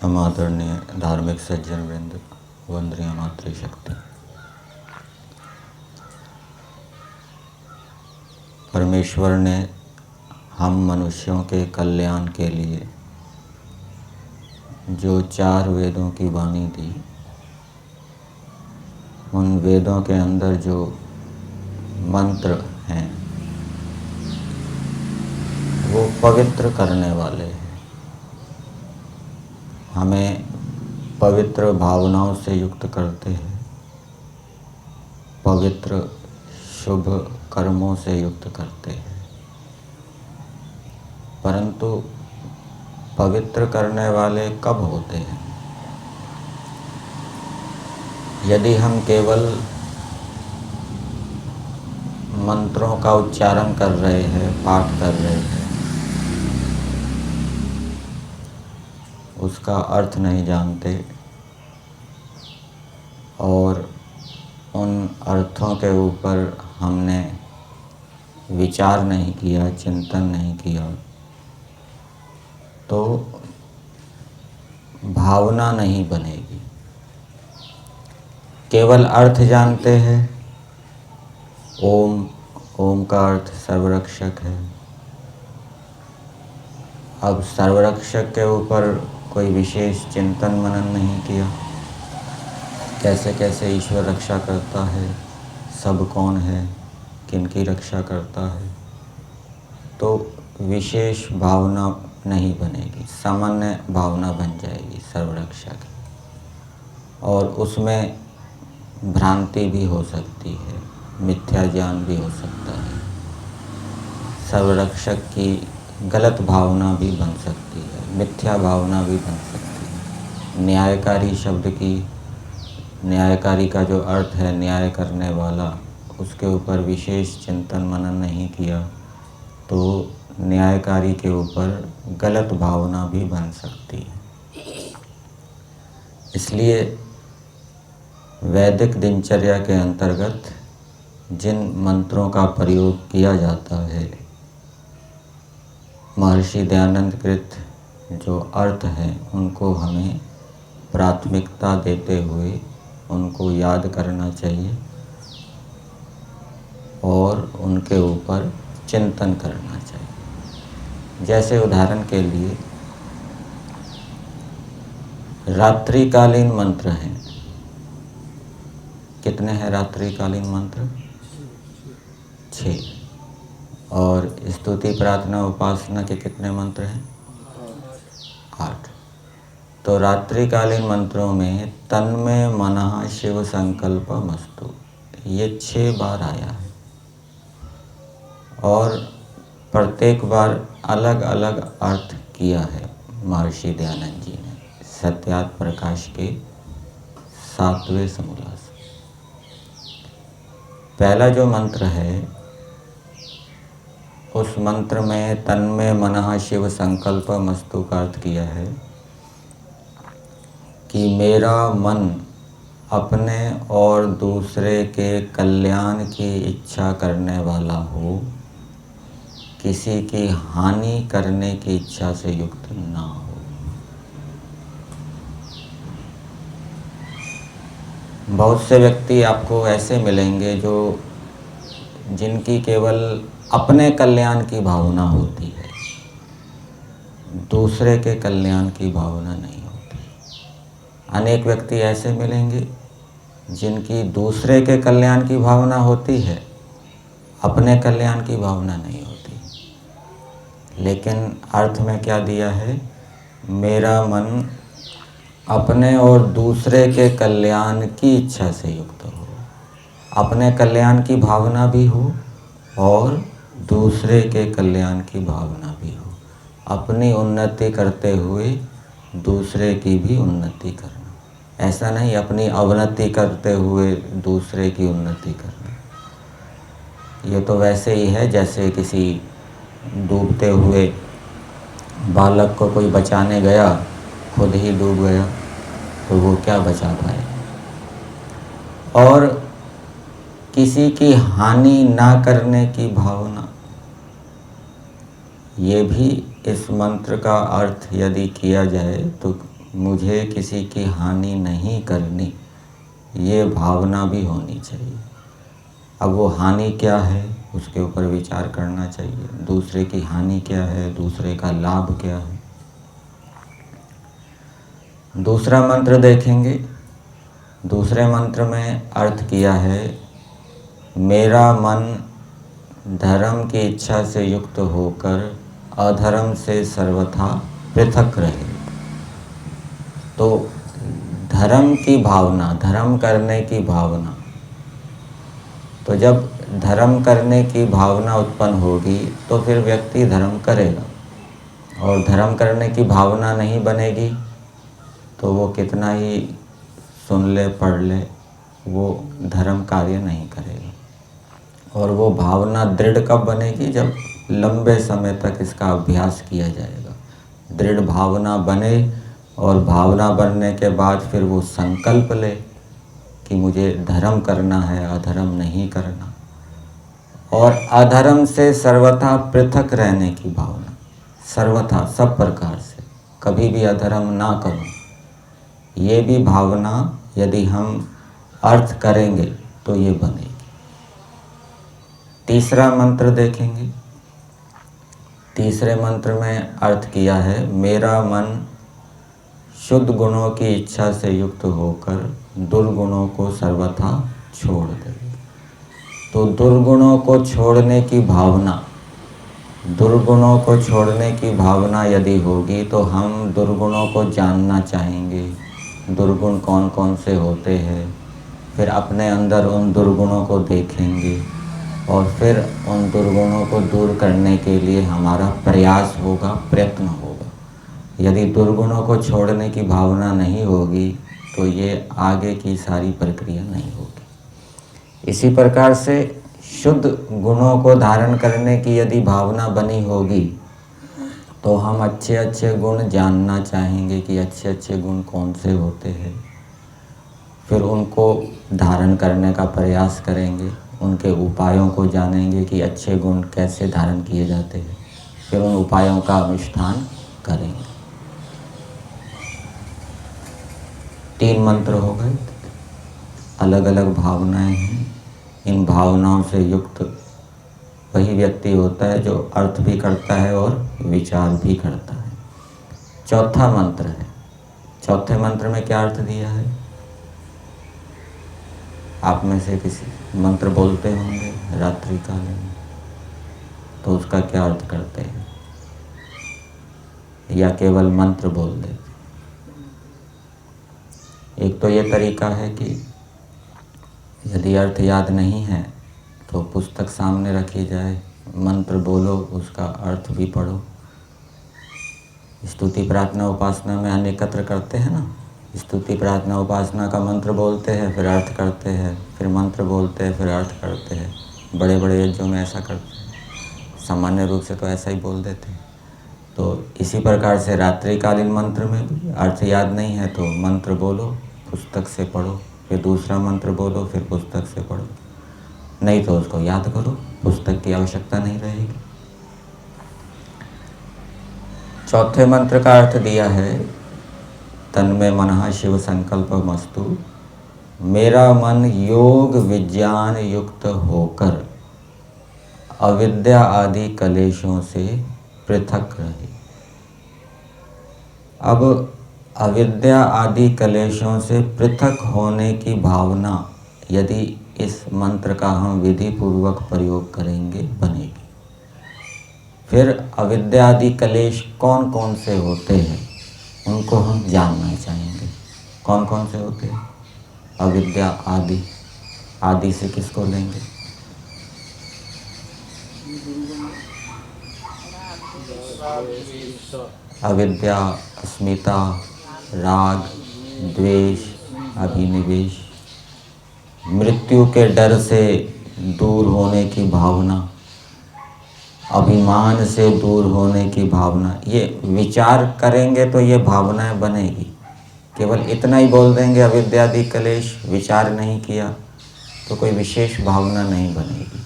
समादरणीय धार्मिक सज्जन वृंद, वंदनीय मातृशक्ति। परमेश्वर ने हम मनुष्यों के कल्याण के लिए जो 4 वेदों की वाणी दी, उन वेदों के अंदर जो मंत्र हैं वो पवित्र करने वाले हैं। हमें पवित्र भावनाओं से युक्त करते हैं, पवित्र शुभ कर्मों से युक्त करते हैं। परंतु पवित्र करने वाले कब होते हैं? यदि हम केवल मंत्रों का उच्चारण कर रहे हैं, पाठ कर रहे हैं, उसका अर्थ नहीं जानते और उन अर्थों के ऊपर हमने विचार नहीं किया, चिंतन नहीं किया, तो भावना नहीं बनेगी। केवल अर्थ जानते हैं। ओम, ओम का अर्थ सर्वरक्षक है। अब सर्वरक्षक के ऊपर कोई विशेष चिंतन मनन नहीं किया, कैसे कैसे ईश्वर रक्षा करता है, सब कौन है, किनकी रक्षा करता है, तो विशेष भावना नहीं बनेगी, सामान्य भावना बन जाएगी सर्वरक्षा की। और उसमें भ्रांति भी हो सकती है, मिथ्या ज्ञान भी हो सकता है, सर्वरक्षक की गलत भावना भी बन सकती है, मिथ्या भावना भी बन सकती है। न्यायकारी शब्द की, न्यायकारी का जो अर्थ है न्याय करने वाला, उसके ऊपर विशेष चिंतन मनन नहीं किया तो न्यायकारी के ऊपर गलत भावना भी बन सकती है। इसलिए वैदिक दिनचर्या के अंतर्गत जिन मंत्रों का प्रयोग किया जाता है, महर्षि दयानंद कृत जो अर्थ हैं उनको हमें प्राथमिकता देते हुए उनको याद करना चाहिए और उनके ऊपर चिंतन करना चाहिए। जैसे उदाहरण के लिए रात्रिकालीन मंत्र हैं। कितने हैं रात्रिकालीन मंत्र? 6। और स्तुति प्रार्थना उपासना के कितने मंत्र हैं? 8। तो रात्रिकालीन मंत्रों में तन्मे मनः शिव संकल्पमस्तु, ये 6 बार आया है और प्रत्येक बार अलग अलग अर्थ किया है महर्षि दयानंद जी ने सत्यार्थ प्रकाश के 7वें समोल्लास। पहला जो मंत्र है उस मंत्र में तन्मे मनः शिव संकल्पमस्तु का अर्थ किया है कि मेरा मन अपने और दूसरे के कल्याण की इच्छा करने वाला हो, किसी की हानि करने की इच्छा से युक्त ना हो। बहुत से व्यक्ति आपको ऐसे मिलेंगे जो जिनकी केवल अपने कल्याण की भावना होती है, दूसरे के कल्याण की भावना नहीं होती। अनेक व्यक्ति ऐसे मिलेंगे जिनकी दूसरे के कल्याण की भावना होती है, अपने कल्याण की भावना नहीं होती। लेकिन अर्थ में क्या दिया है? मेरा मन अपने और दूसरे के कल्याण की इच्छा से युक्त हो, अपने कल्याण की भावना भी हो और दूसरे के कल्याण की भावना भी हो। अपनी उन्नति करते हुए दूसरे की भी उन्नति करना। ऐसा नहीं अपनी अवनति करते हुए दूसरे की उन्नति करना। ये तो वैसे ही है जैसे किसी डूबते हुए बालक को कोई बचाने गया, खुद ही डूब गया, तो वो क्या बचा पाए। और किसी की हानि ना करने की भावना, ये भी इस मंत्र का अर्थ यदि किया जाए तो मुझे किसी की हानि नहीं करनी, ये भावना भी होनी चाहिए। अब वो हानि क्या है उसके ऊपर विचार करना चाहिए। दूसरे की हानि क्या है, दूसरे का लाभ क्या है। दूसरा मंत्र देखेंगे। दूसरे मंत्र में अर्थ किया है, मेरा मन धर्म की इच्छा से युक्त होकर अधर्म से सर्वथा पृथक रहे। तो धर्म की भावना, धर्म करने की भावना, तो जब धर्म करने की भावना उत्पन्न होगी तो फिर व्यक्ति धर्म करेगा। और धर्म करने की भावना नहीं बनेगी तो वो कितना ही सुन ले पढ़ ले, वो धर्म कार्य नहीं करेगा। और वो भावना दृढ़ कब बनेगी, जब लंबे समय तक इसका अभ्यास किया जाएगा। दृढ़ भावना बने और भावना बनने के बाद फिर वो संकल्प ले कि मुझे धर्म करना है, अधर्म नहीं करना। और अधर्म से सर्वथा पृथक रहने की भावना, सर्वथा सब प्रकार से कभी भी अधर्म ना करूं, ये भी भावना यदि हम अर्थ करेंगे तो ये बनेगी। तीसरा मंत्र देखेंगे। तीसरे मंत्र में अर्थ किया है, मेरा मन शुद्ध गुणों की इच्छा से युक्त होकर दुर्गुणों को सर्वथा छोड़ दे। तो दुर्गुणों को छोड़ने की भावना, दुर्गुणों को छोड़ने की भावना यदि होगी तो हम दुर्गुणों को जानना चाहेंगे, दुर्गुण कौन कौन से होते हैं। फिर अपने अंदर उन दुर्गुणों को देखेंगे और फिर उन दुर्गुणों को दूर करने के लिए हमारा प्रयास होगा, प्रयत्न होगा। यदि दुर्गुणों को छोड़ने की भावना नहीं होगी तो ये आगे की सारी प्रक्रिया नहीं होगी। इसी प्रकार से शुद्ध गुणों को धारण करने की यदि भावना बनी होगी तो हम अच्छे अच्छे गुण जानना चाहेंगे कि अच्छे अच्छे गुण कौन से होते हैं। फिर उनको धारण करने का प्रयास करेंगे, उनके उपायों को जानेंगे कि अच्छे गुण कैसे धारण किए जाते हैं। फिर उन उपायों का अनुष्ठान करेंगे। 3 मंत्र हो गए, अलग अलग भावनाएं हैं। इन भावनाओं से युक्त वही व्यक्ति होता है जो अर्थ भी करता है और विचार भी करता है। चौथा मंत्र है। चौथे मंत्र में क्या अर्थ दिया है? आप में से किसी मंत्र बोलते होंगे रात्रि काल में, तो उसका क्या अर्थ करते हैं, या केवल मंत्र बोल देते? एक तो ये तरीका है कि यदि अर्थ याद नहीं है तो पुस्तक सामने रखी जाए, मंत्र बोलो, उसका अर्थ भी पढ़ो। स्तुति प्रार्थना उपासना में अन्य एकत्र करते हैं ना। स्तुति प्रार्थना उपासना का मंत्र बोलते हैं, फिर अर्थ करते हैं, फिर मंत्र बोलते हैं, फिर अर्थ करते हैं। बड़े बड़े यज्ञों में ऐसा करते हैं। सामान्य रूप से तो ऐसा ही बोल देते हैं। तो इसी प्रकार से रात्रिकालीन मंत्र में भी अर्थ याद नहीं है तो मंत्र बोलो, पुस्तक से पढ़ो, फिर दूसरा मंत्र बोलो, फिर पुस्तक से पढ़ो। नहीं तो उसको याद करो, पुस्तक की आवश्यकता नहीं रहेगी। चौथे मंत्र का अर्थ दिया है, तन्मे मनः शिव संकल्पमस्तु। मेरा मन योग विज्ञान युक्त होकर अविद्या आदि कलेशों से पृथक रहे। अब अविद्या आदि कलेशों से पृथक होने की भावना यदि इस मंत्र का हम विधि पूर्वक प्रयोग करेंगे बनेगी। फिर अविद्या आदि कलेश कौन कौन से होते हैं उनको हम जानना चाहेंगे। कौन कौन से होते हैं? अविद्या आदि, आदि से किसको लेंगे? अविद्या, अस्मिता, राग, द्वेष, अभिनिवेश, मृत्यु के डर से दूर होने की भावना, अभिमान से दूर होने की भावना। ये विचार करेंगे तो ये भावनाएं बनेगी। केवल इतना ही बोल देंगे अविद्यादि क्लेश, विचार नहीं किया तो कोई विशेष भावना नहीं बनेगी।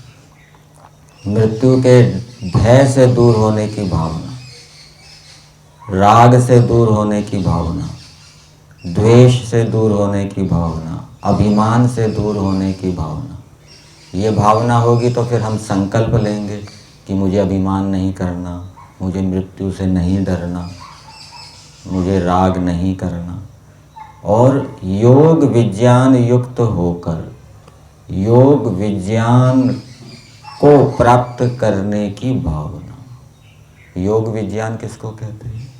मृत्यु के भय से दूर होने की भावना, राग से दूर होने की भावना, द्वेष से दूर होने की भावना, अभिमान से दूर होने की भावना। ये भावना होगी तो फिर हम संकल्प लेंगे कि मुझे अभिमान नहीं करना, मुझे मृत्यु से नहीं डरना, मुझे राग नहीं करना। और योग विज्ञान युक्त होकर योग विज्ञान को प्राप्त करने की भावना। योग विज्ञान किसको कहते हैं?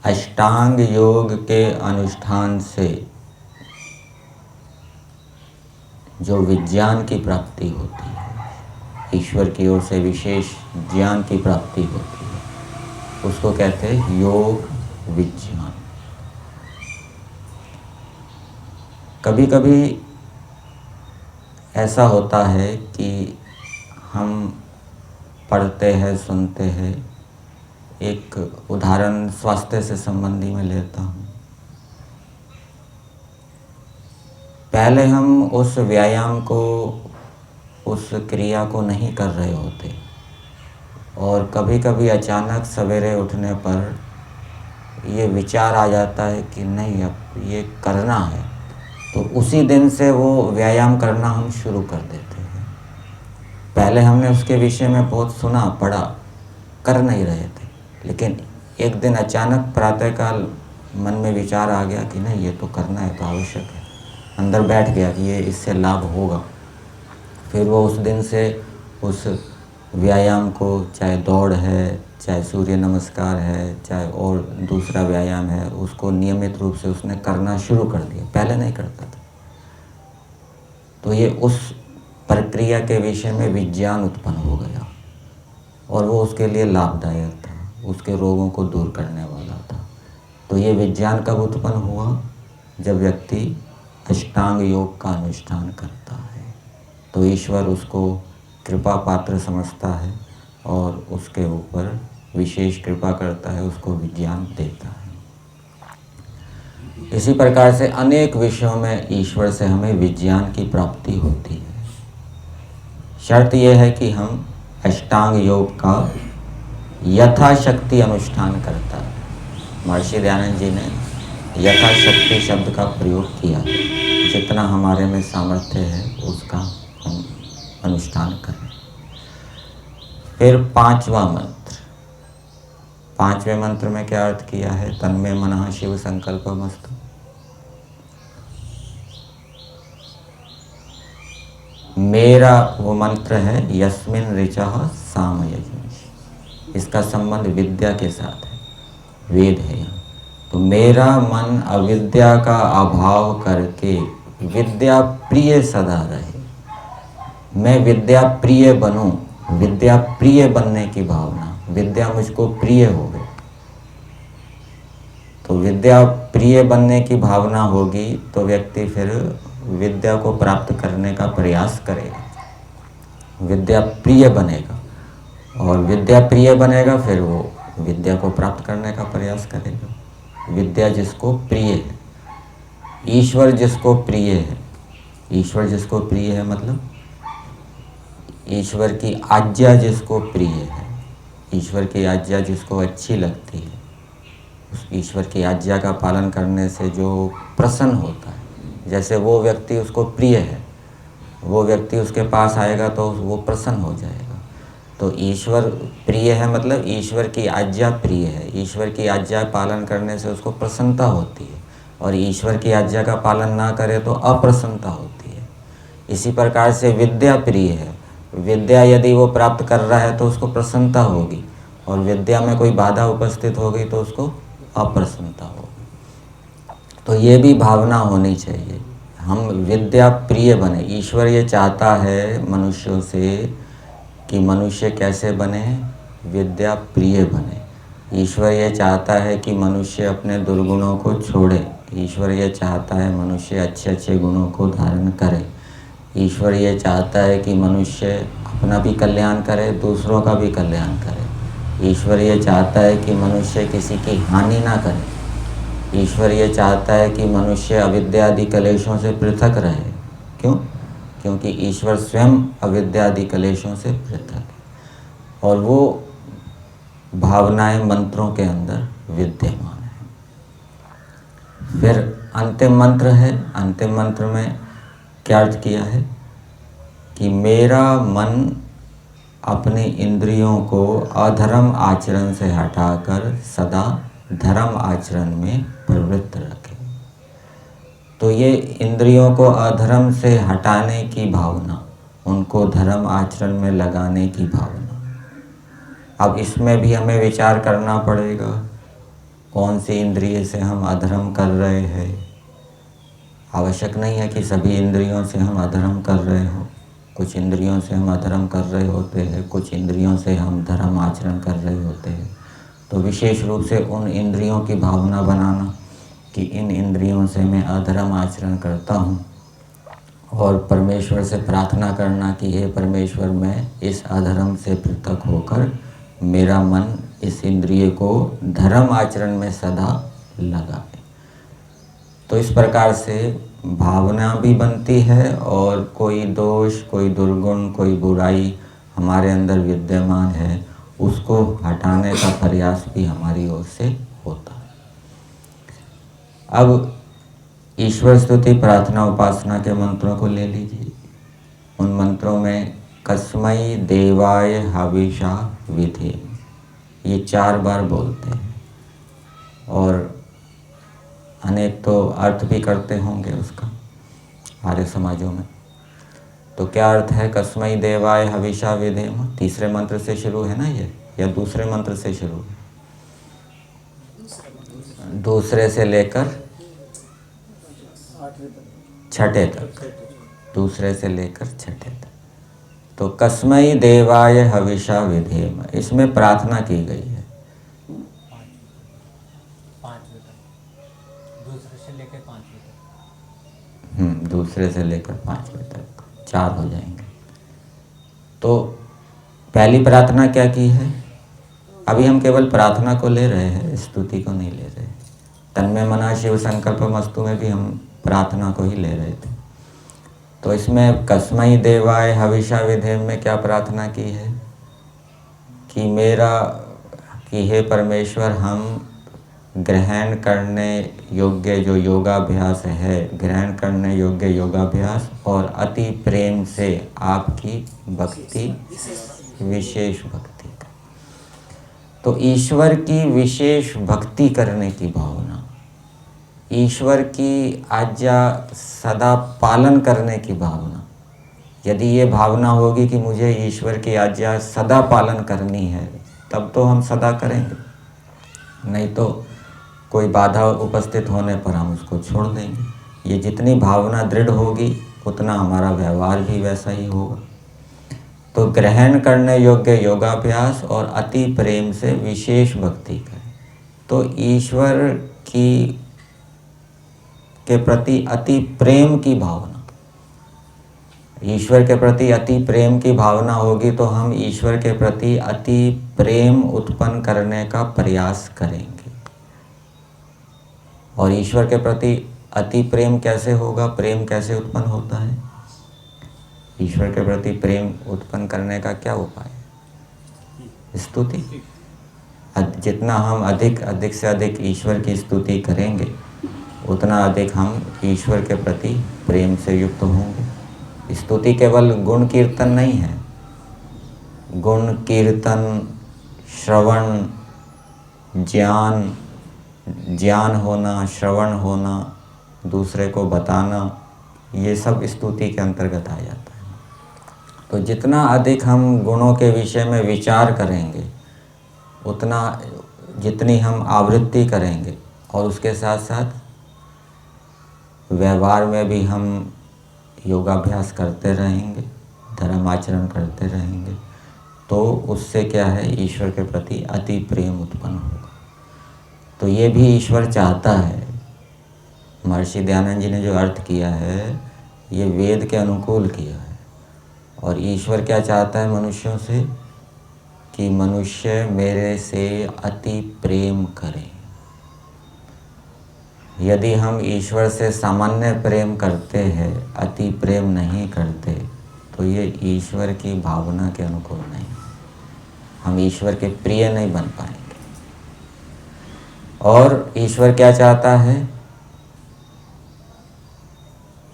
अष्टांग योग के अनुष्ठान से जो विज्ञान की प्राप्ति होती है, ईश्वर की ओर से विशेष ज्ञान की प्राप्ति होती है, उसको कहते हैं योग विज्ञान। कभी कभी ऐसा होता है कि हम पढ़ते हैं, सुनते हैं। एक उदाहरण स्वास्थ्य से संबंधी में लेता हूँ। पहले हम उस व्यायाम को, उस क्रिया को नहीं कर रहे होते और कभी कभी अचानक सवेरे उठने पर ये विचार आ जाता है कि नहीं, अब ये करना है, तो उसी दिन से वो व्यायाम करना हम शुरू कर देते हैं। पहले हमने उसके विषय में बहुत सुना, पढ़ा, कर नहीं रहे थे, लेकिन एक दिन अचानक प्रातःकाल मन में विचार आ गया कि नहीं, ये तो करना है, तो आवश्यक है। अंदर बैठ गया कि ये इससे लाभ होगा। फिर वो उस दिन से उस व्यायाम को, चाहे दौड़ है, चाहे सूर्य नमस्कार है, चाहे और दूसरा व्यायाम है, उसको नियमित रूप से उसने करना शुरू कर दिया। पहले नहीं करता था। तो ये उस प्रक्रिया के विषय में विज्ञान उत्पन्न हो गया और वो उसके लिए लाभदायक था, उसके रोगों को दूर करने वाला था। तो ये विज्ञान कब उत्पन्न हुआ? जब व्यक्ति अष्टांग योग का अनुष्ठान करता है तो ईश्वर उसको कृपा पात्र समझता है और उसके ऊपर विशेष कृपा करता है, उसको विज्ञान देता है। इसी प्रकार से अनेक विषयों में ईश्वर से हमें विज्ञान की प्राप्ति होती है। शर्त यह है कि हम अष्टांग योग का यथाशक्ति अनुष्ठान करता है। महर्षि दयानंद जी ने यथाशक्ति शब्द का प्रयोग किया है। जितना हमारे में सामर्थ्य है उसका हम अनुष्ठान करें। फिर पांचवा मंत्र। पांचवें मंत्र में क्या अर्थ किया है? तन्मे मनः शिव संकल्पमस्तु। मेरा वो मंत्र है यस्मिन ऋचः सामयज्ञ। इसका संबंध विद्या के साथ है, वेद है यहाँ। तो मेरा मन अविद्या का अभाव करके विद्या प्रिय सदा रहे, मैं विद्या प्रिय बनूं, विद्या प्रिय बनने की भावना, विद्या मुझको प्रिय हो गई। तो विद्या प्रिय बनने की भावना होगी तो व्यक्ति फिर विद्या को प्राप्त करने का प्रयास करेगा, विद्या प्रिय बनेगा और विद्या प्रिय बनेगा फिर वो विद्या को प्राप्त करने का प्रयास करेगा। विद्या जिसको प्रिय है, ईश्वर जिसको प्रिय है, ईश्वर जिसको प्रिय है मतलब ईश्वर की आज्ञा जिसको प्रिय है, ईश्वर की आज्ञा जिसको अच्छी लगती है, उस ईश्वर की आज्ञा का पालन करने से जो प्रसन्न होता है, जैसे वो व्यक्ति उसको प्रिय है, वो व्यक्ति उसके पास आएगा तो वो प्रसन्न हो जाएगा। तो ईश्वर प्रिय है मतलब ईश्वर की आज्ञा प्रिय है, ईश्वर की आज्ञा पालन करने से उसको प्रसन्नता होती है और ईश्वर की आज्ञा का पालन ना करे तो अप्रसन्नता होती है। इसी प्रकार से विद्या प्रिय है, विद्या यदि वो प्राप्त कर रहा है तो उसको प्रसन्नता होगी और विद्या में कोई बाधा उपस्थित हो गई तो उसको अप्रसन्नता होगी। तो ये भी भावना होनी चाहिए, हम विद्या प्रिय बने। ईश्वर ये चाहता है मनुष्यों से कि मनुष्य कैसे बने, विद्या प्रिय बने। ईश्वर ये चाहता है कि मनुष्य अपने दुर्गुणों को छोड़े। ईश्वर ये चाहता है मनुष्य अच्छे अच्छे गुणों को धारण करे। ईश्वर ये चाहता है कि मनुष्य अपना भी कल्याण करे, दूसरों का भी कल्याण करे। ईश्वर ये चाहता है कि मनुष्य किसी की हानि ना करे। ईश्वर ये चाहता है कि मनुष्य अविद्या आदि कलेशों से पृथक रहे। क्यों? क्योंकि ईश्वर स्वयं अविद्या आदि कलेशों से पृथक है और वो भावनाएं मंत्रों के अंदर विद्यमान है। फिर अंतिम मंत्र है। अंतिम मंत्र में क्या अर्थ किया है कि मेरा मन अपने इंद्रियों को अधर्म आचरण से हटाकर सदा धर्म आचरण में प्रवृत्त रखे। तो ये इंद्रियों को अधर्म से हटाने की भावना, उनको धर्म आचरण में लगाने की भावना। अब इसमें भी हमें विचार करना पड़ेगा कौन सी इंद्रिय से हम अधर्म कर रहे हैं। आवश्यक नहीं है कि सभी इंद्रियों से हम अधर्म कर रहे हो। कुछ इंद्रियों से हम अधर्म कर रहे होते हैं, कुछ इंद्रियों से हम धर्म आचरण कर रहे होते हैं। तो विशेष रूप से उन इंद्रियों की भावना बनाना कि इन इंद्रियों से मैं अधर्म आचरण करता हूँ और परमेश्वर से प्रार्थना करना कि हे परमेश्वर, मैं इस अधर्म से पृथक होकर मेरा मन इस इंद्रिय को धर्म आचरण में सदा लगाए। तो इस प्रकार से भावना भी बनती है और कोई दोष, कोई दुर्गुण, कोई बुराई हमारे अंदर विद्यमान है, उसको हटाने का प्रयास भी हमारी ओर से होता है। अब ईश्वर स्तुति प्रार्थना उपासना के मंत्रों को ले लीजिए। उन मंत्रों में कस्मै देवाय हविषा विधे, ये 4 बार बोलते हैं और अनेक तो अर्थ भी करते होंगे उसका आर्य समाजों में। तो क्या अर्थ है कस्मै देवाय हविषा विधेम? तीसरे मंत्र से शुरू है ना ये, या दूसरे मंत्र से शुरू है? दूसरे से लेकर छठे तक, दूसरे से लेकर छठे तक। तो कस्मै देवाय हविषा विधेम, इसमें प्रार्थना की गई है। दूसरे से लेकर 5वें तक 4 हो जाएंगे। तो पहली प्रार्थना क्या की है? अभी हम केवल प्रार्थना को ले रहे हैं, स्तुति को नहीं ले रहे। तन्मे मना शिव संकल्पमस्तु में भी हम प्रार्थना को ही ले रहे थे। तो इसमें कस्मै देवाय हविषा विधेम में क्या प्रार्थना की है कि हे परमेश्वर, हम ग्रहण करने योग्य जो योगाभ्यास है, ग्रहण करने योग्य योगाभ्यास और अति प्रेम से आपकी भक्ति, विशेष भक्ति का। तो ईश्वर की विशेष भक्ति करने की भावना, ईश्वर की आज्ञा सदा पालन करने की भावना, यदि ये भावना होगी कि मुझे ईश्वर की आज्ञा सदा पालन करनी है, तब तो हम सदा करेंगे। नहीं तो कोई बाधा उपस्थित होने पर हम उसको छोड़ देंगे। ये जितनी भावना दृढ़ होगी उतना हमारा व्यवहार भी वैसा ही होगा। तो ग्रहण करने योग्य योगाभ्यास और अति प्रेम से विशेष भक्ति करें। तो ईश्वर के प्रति अति प्रेम की भावना, ईश्वर के प्रति अति प्रेम की भावना होगी तो हम ईश्वर के प्रति अति प्रेम उत्पन्न करने का प्रयास करेंगे। और ईश्वर के प्रति अति प्रेम कैसे होगा, प्रेम कैसे उत्पन्न होता है? ईश्वर के प्रति प्रेम उत्पन्न करने का क्या उपाय है? स्तुति। जितना हम अधिक से अधिक ईश्वर की स्तुति करेंगे उतना अधिक हम ईश्वर के प्रति प्रेम से युक्त होंगे। स्तुति केवल गुण कीर्तन नहीं है। गुण कीर्तन, श्रवण, ज्ञान होना, श्रवण होना, दूसरे को बताना, ये सब स्तुति के अंतर्गत आ जाता है। तो जितना अधिक हम गुणों के विषय में विचार करेंगे उतना, जितनी हम आवृत्ति करेंगे और उसके साथ साथ व्यवहार में भी हम योगाभ्यास करते रहेंगे, धर्म आचरण करते रहेंगे, तो उससे क्या है, ईश्वर के प्रति अति प्रेम उत्पन्न होगा। तो ये भी ईश्वर चाहता है। महर्षि दयानंद जी ने जो अर्थ किया है ये वेद के अनुकूल किया है। और ईश्वर क्या चाहता है मनुष्यों से, कि मनुष्य मेरे से अति प्रेम करें। यदि हम ईश्वर से सामान्य प्रेम करते हैं, अति प्रेम नहीं करते, तो ये ईश्वर की भावना के अनुकूल नहीं, हम ईश्वर के प्रिय नहीं बन पाएंगे। और ईश्वर क्या चाहता है,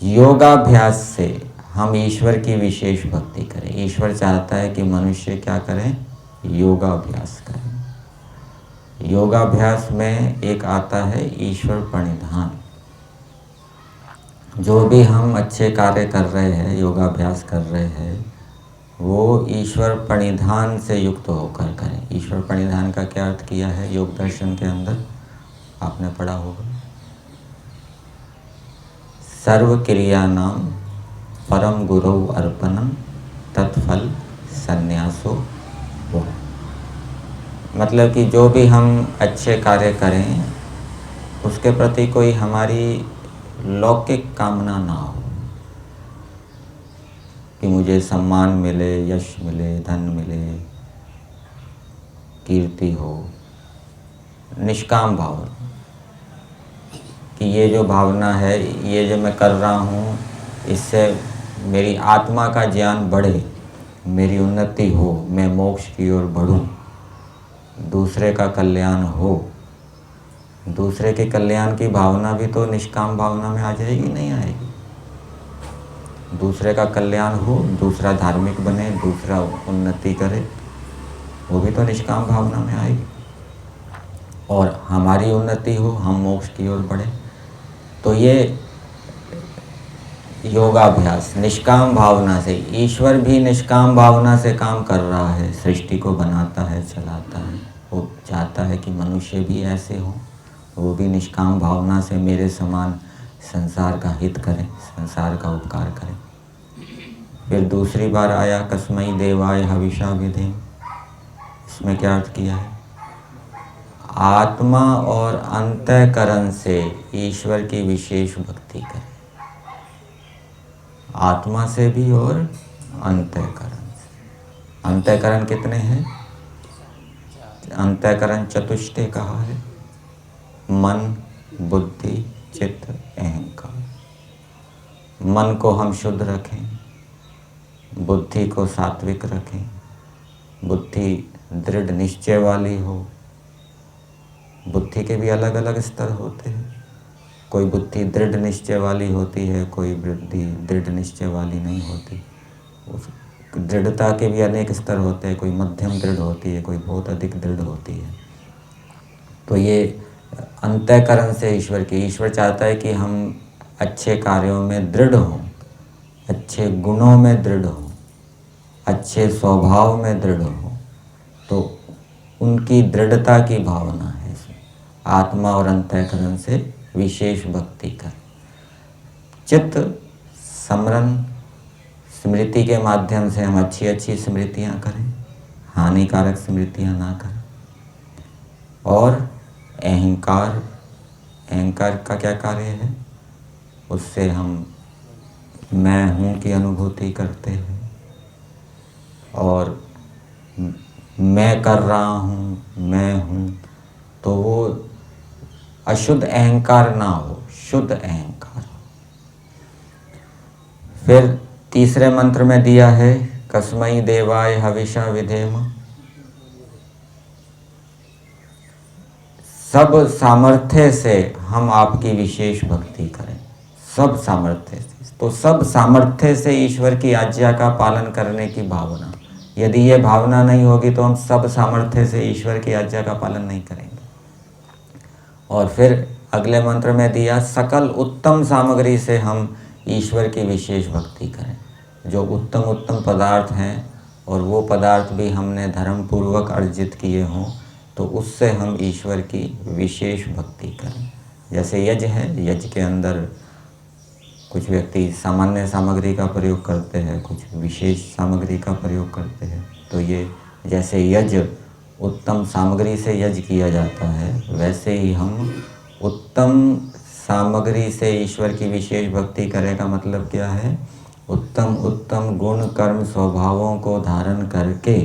योगाभ्यास से हम ईश्वर की विशेष भक्ति करें। ईश्वर चाहता है कि मनुष्य क्या करें, योगाभ्यास करें। योगाभ्यास में एक आता है ईश्वर प्रणिधान। जो भी हम अच्छे कार्य कर रहे हैं, योगाभ्यास कर रहे हैं, वो ईश्वर प्रणिधान से युक्त होकर करें। ईश्वर प्रणिधान का क्या अर्थ किया है योग दर्शन के अंदर, आपने पढ़ा होगा। सर्व क्रियानाम परम गुरु अर्पणम तत्फल संन्यासो हो। मतलब कि जो भी हम अच्छे कार्य करें उसके प्रति कोई हमारी लौकिक कामना ना हो, कि मुझे सम्मान मिले, यश मिले, धन मिले, कीर्ति हो। निष्काम भाव, कि ये जो भावना है, ये जो मैं कर रहा हूँ, इससे मेरी आत्मा का ज्ञान बढ़े, मेरी उन्नति हो, मैं मोक्ष की ओर बढ़ूँ, दूसरे का कल्याण हो। दूसरे के कल्याण की भावना भी तो निष्काम भावना में आ जाएगी, नहीं आएगी। दूसरे का कल्याण हो, दूसरा धार्मिक बने, दूसरा उन्नति करे, वो भी तो निष्काम भावना में आएगी। और हमारी उन्नति हो, हम मोक्ष की ओर बढ़े। तो ये योगाभ्यास निष्काम भावना से, ईश्वर भी निष्काम भावना से काम कर रहा है, सृष्टि को बनाता है, चलाता है। वो चाहता है कि मनुष्य भी ऐसे हो, वो भी निष्काम भावना से मेरे समान संसार का हित करें, संसार का उपकार करें। फिर दूसरी बार आया कस्मै देवाय हविषा विधेम। इसमें क्या अर्थ किया है, आत्मा और अंतःकरण से ईश्वर की विशेष भक्ति करें। आत्मा से भी और अंतःकरण से। अंतःकरण कितने हैं, अंतःकरण चतुष्टय कहा है, मन, बुद्धि, चित्त, अहंकार। मन को हम शुद्ध रखें, बुद्धि को सात्विक रखें, बुद्धि दृढ़ निश्चय वाली हो। बुद्धि के भी अलग अलग स्तर होते हैं, कोई बुद्धि दृढ़ निश्चय वाली होती है, कोई बुद्धि दृढ़ निश्चय वाली नहीं होती। उस दृढ़ता के भी अनेक स्तर होते हैं, कोई मध्यम दृढ़ होती है, कोई बहुत अधिक दृढ़ होती है। तो ये अंतःकरण से ईश्वर चाहता है कि हम अच्छे कार्यों में दृढ़ हों, अच्छे गुणों में दृढ़ हों, अच्छे स्वभाव में दृढ़ हों। तो उनकी दृढ़ता की भावना है इसमें। आत्मा और अंतःकरण से विशेष भक्ति कर। चित्त स्मरण स्मृति के माध्यम से हम अच्छी अच्छी स्मृतियाँ करें, हानिकारक स्मृतियाँ ना करें। और अहंकार, अहंकार का क्या कार्य है, उससे हम मैं हूँ की अनुभूति करते हैं, और मैं कर रहा हूँ, मैं हूँ। तो वो अशुद्ध अहंकार ना हो, शुद्ध अहंकार। फिर तीसरे मंत्र में दिया है कस्मै देवाय हविषा विधेम। सब सामर्थ्य से हम आपकी विशेष भक्ति करें, सब सामर्थ्य से। तो सब सामर्थ्य से ईश्वर की आज्ञा का पालन करने की भावना, यदि ये भावना नहीं होगी तो हम सब सामर्थ्य से ईश्वर की आज्ञा का पालन नहीं करेंगे। और फिर अगले मंत्र में दिया सकल उत्तम सामग्री से हम ईश्वर की विशेष भक्ति करें। जो उत्तम उत्तम पदार्थ हैं और वो पदार्थ भी हमने धर्म पूर्वक अर्जित किए हों, तो उससे हम ईश्वर की विशेष भक्ति करें। जैसे यज्ञ है, यज्ञ के अंदर कुछ व्यक्ति सामान्य सामग्री का प्रयोग करते हैं, कुछ विशेष सामग्री का प्रयोग करते हैं। तो ये जैसे यज्ञ उत्तम सामग्री से यज्ञ किया जाता है, वैसे ही हम उत्तम सामग्री से ईश्वर की विशेष भक्ति करें का मतलब क्या है? उत्तम उत्तम गुण कर्म स्वभावों को धारण करके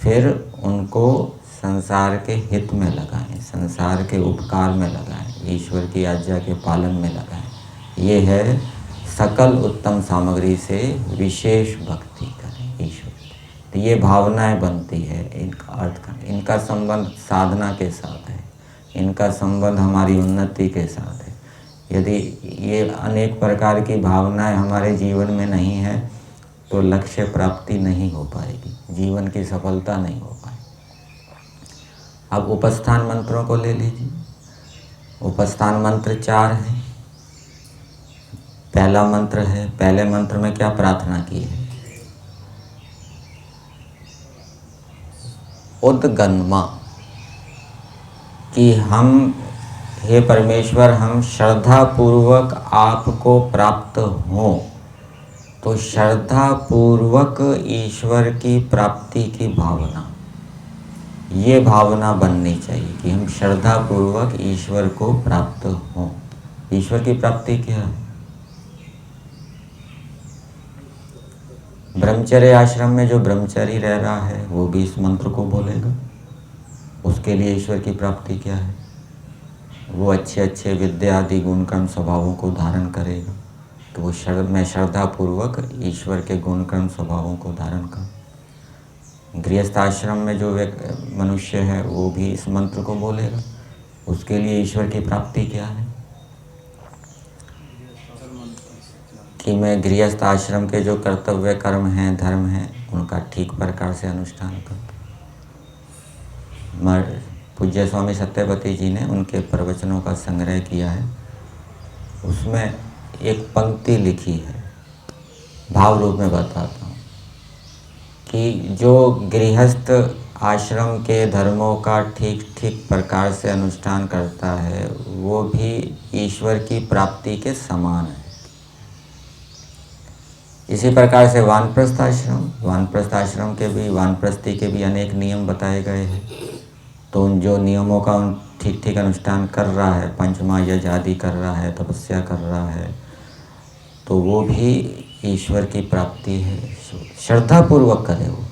फिर उनको संसार के हित में लगाएं, संसार के उपकार में लगाएं, ईश्वर की आज्ञा के पालन में लगाएं। ये है सकल उत्तम सामग्री से विशेष भक्ति करें ईश्वर। तो ये भावनाएं बनती है, इनका अर्थ का, इनका संबंध साधना के साथ है, इनका संबंध हमारी उन्नति के साथ है। यदि ये अनेक प्रकार की भावनाएं हमारे जीवन में नहीं है तो लक्ष्य प्राप्ति नहीं हो पाएगी, जीवन की सफलता नहीं हो पाएगी। अब उपस्थान मंत्रों को ले लीजिए। उपस्थान मंत्र 4 हैं। पहला मंत्र है, पहले मंत्र में क्या प्रार्थना की है? उद्गन्मा, कि हम, हे परमेश्वर, हम श्रद्धा पूर्वक आपको प्राप्त हों। तो श्रद्धा पूर्वक ईश्वर की प्राप्ति की भावना, ये भावना बननी चाहिए कि हम श्रद्धा पूर्वक ईश्वर को प्राप्त हों। ईश्वर की प्राप्ति क्या है? ब्रह्मचर्य आश्रम में जो ब्रह्मचारी रह रहा है वो भी इस मंत्र को बोलेगा। उसके लिए ईश्वर की प्राप्ति क्या है? वो अच्छे अच्छे विद्या आदि गुण कर्म स्वभावों को धारण करेगा। तो वो मैं श्रद्धा पूर्वक ईश्वर के गुण कर्म स्वभावों को धारण कर। गृहस्थ आश्रम में जो मनुष्य है वो भी इस मंत्र को बोलेगा। उसके लिए ईश्वर की प्राप्ति क्या है? कि मैं गृहस्थ आश्रम के जो कर्तव्य कर्म हैं, धर्म हैं, उनका ठीक प्रकार से अनुष्ठान करूं। पूज्य स्वामी सत्यपति जी ने उनके प्रवचनों का संग्रह किया है, उसमें एक पंक्ति लिखी है, भाव रूप में बताता हूँ कि जो गृहस्थ आश्रम के धर्मों का ठीक ठीक प्रकार से अनुष्ठान करता है वो भी ईश्वर की प्राप्ति के समान है। इसी प्रकार से वानप्रस्थ आश्रम के भी, वानप्रस्थी के भी अनेक नियम बताए गए हैं। तो उन जो नियमों का उन ठीक ठीक अनुष्ठान कर रहा है, पंचमा यज्ञ आदि कर रहा है, तपस्या कर रहा है, तो वो भी ईश्वर की प्राप्ति है। श्रद्धा पूर्वक करे। वो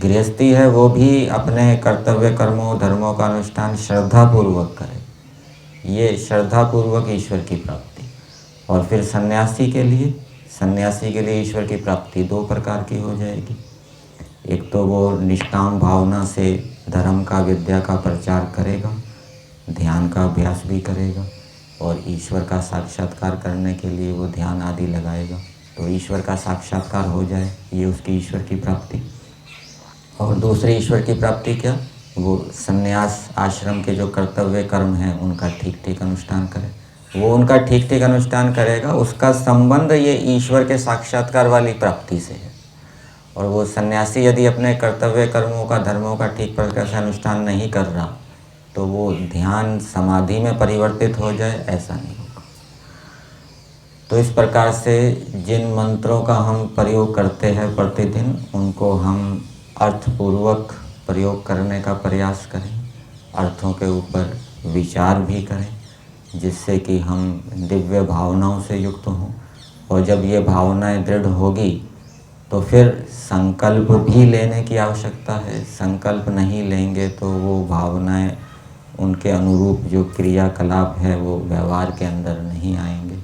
गृहस्थी है, वो भी अपने कर्तव्य कर्मों धर्मों का अनुष्ठान श्रद्धा पूर्वक करे। ये श्रद्धा पूर्वक ईश्वर की प्राप्ति। और फिर सन्यासी के लिए ईश्वर की प्राप्ति 2 प्रकार की हो जाएगी। एक तो वो निष्काम भावना से धर्म का, विद्या का प्रचार करेगा, ध्यान का अभ्यास भी करेगा, और ईश्वर का साक्षात्कार करने के लिए वो ध्यान आदि लगाएगा, तो ईश्वर का साक्षात्कार हो जाए, ये उसकी ईश्वर की प्राप्ति। और दूसरी ईश्वर की प्राप्ति क्या? वो संन्यास आश्रम के जो कर्तव्य कर्म हैं उनका ठीक ठीक अनुष्ठान करे। वो उनका ठीक ठीक अनुष्ठान करेगा, उसका संबंध ये ईश्वर के साक्षात्कार वाली प्राप्ति से है। और वो सन्यासी यदि अपने कर्तव्य कर्मों का, धर्मों का ठीक प्रकार से अनुष्ठान नहीं कर रहा तो वो ध्यान समाधि में परिवर्तित हो जाए, ऐसा नहीं होगा। तो इस प्रकार से जिन मंत्रों का हम प्रयोग करते हैं प्रतिदिन, उनको हम अर्थपूर्वक प्रयोग करने का प्रयास करें, अर्थों के ऊपर विचार भी करें, जिससे कि हम दिव्य भावनाओं से युक्त हों। और जब ये भावनाएं दृढ़ होगी तो फिर संकल्प भी लेने की आवश्यकता है। संकल्प नहीं लेंगे तो वो भावनाएं, उनके अनुरूप जो क्रियाकलाप है वो व्यवहार के अंदर नहीं आएंगे,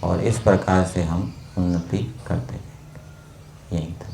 और इस प्रकार से हम उन्नति करते रहेंगे। यही था।